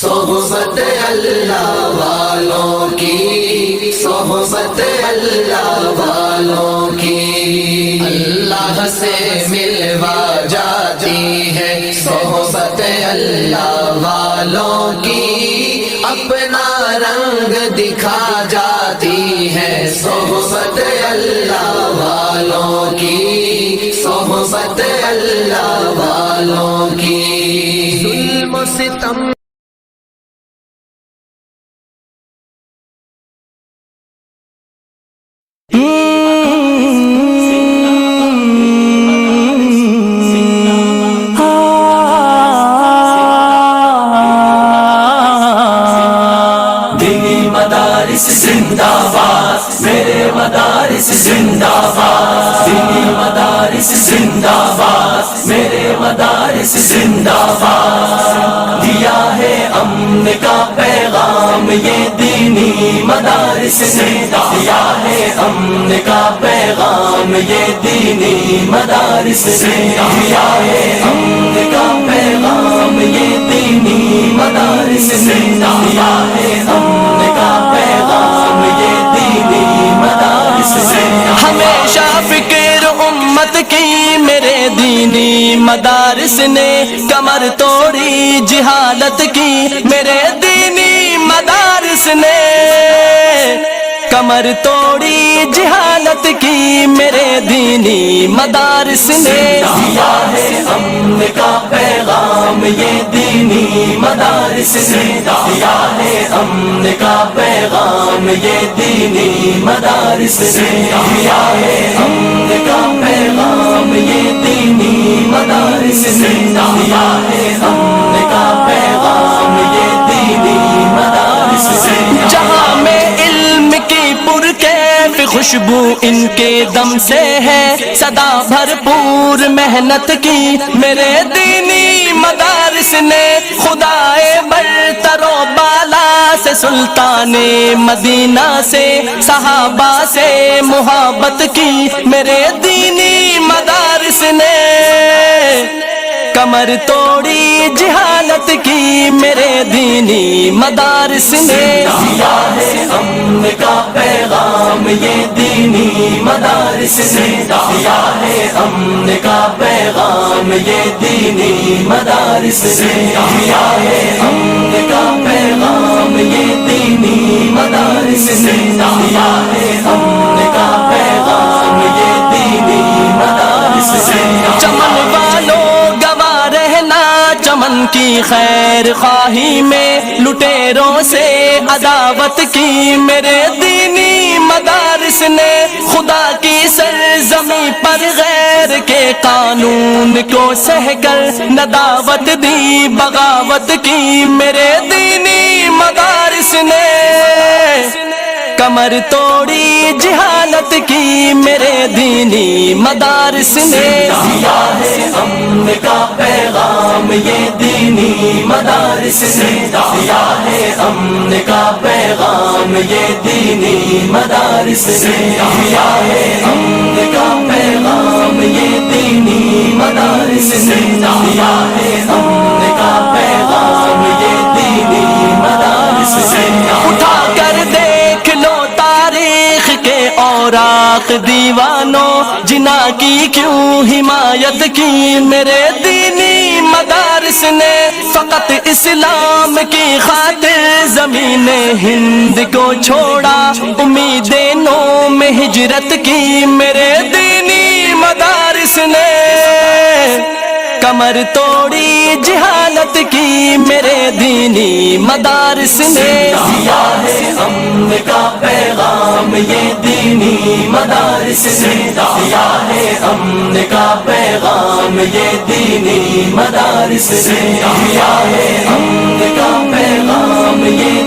صحبت اللہ والوں کی، صحبت اللہ والوں کی اللہ سے ملوا جاتی ہے، صحبت اللہ والوں کی اپنا رنگ دکھا جاتی ہے، صحبت اللہ والوں کی، صحبت اللہ والوں کی ظلم و ستم زندہ باد میرے مدارس زندہ باد، دینی مدارس زندہ باد میرے مدارس زندہ باد، دیا ہے امن کا پیغام یہ دینی مدارس نے، دیا ہے امن کا پیغام یہ دینی مدارس نے، دیا ہے امن کا پیغام یہ دینی مدارس نے، دیا ہے امن کا پیغام یہ دینی مدارس سے، ہمیشہ فکر امت کی میرے دینی مدارس نے، کمر توڑی جہالت کی میرے دینی مدارس نے، کمر توڑی جہالت کی میرے دینی مدارس نے، دیا ہے امن کا پیغام یہ دینی مدارس نے، دیا ہے امن کا پیغام یہ دینی مدارس نے، دیا ہے امن کا پیغام یہ دینی مدارس نے، دیا ہے امن کا پیغام یہ دینی مدارس نے، جہاں میں خوشبو ان کے دم سے ہے، صدا بھرپور محنت کی میرے دینی مدارس نے، خدائے برتر و بالا سے سلطان مدینہ سے صحابہ سے محبت کی میرے دینی مدارس نے، کمر توڑی جہالت کی میرے دینی مدارس نے، دیا ہے امن کا پیغام یہ دینی مدارس نے، دیا ہے امن کا پیغام یہ دینی مدارس نے، دیا ہے امن کا پیغام یہ دینی مدارس نے، دیا ہے امن کا پیغام یہ دینی مدارس نے، چمن والوں چمن کی خیر خواہی میں لٹیروں سے عداوت کی میرے دینی مدارس نے، خدا کی سرزمین پر غیر کے قانون کو سہ کر نداوت دی بغاوت کی میرے دینی مدارس نے، کمر توڑی جہالت کی میرے دینی مدارس نے، دیا ہے امن کا پیغام یہ دینی مدارس نے، دیا ہے امن کا پیغام یہ دینی مدارس نے، دیا ہے امن کا پیغام یہ دینی مدارس نے، دیا ہے امن کا پیغام یہ دینی مدارس نے، اٹھا کر دیکھ لو تاریخ کے اوراق دیوانوں، جنا کی کیوں حمایت کی میرے دینی مدارس نے، فقط اسلام کی خاطر زمین ہند کو چھوڑا، امیدیں نو میں ہجرت کی میرے دینی مدارس نے، کمر توڑی جہالت کی میرے دینی مدارس نے، دیا ہے امن کا پیغام یہ دینی مدارس نے، دیا ہے امن کا پیغام یہ دینی مدارس نے، دیا ہے امن کا پیغام یہ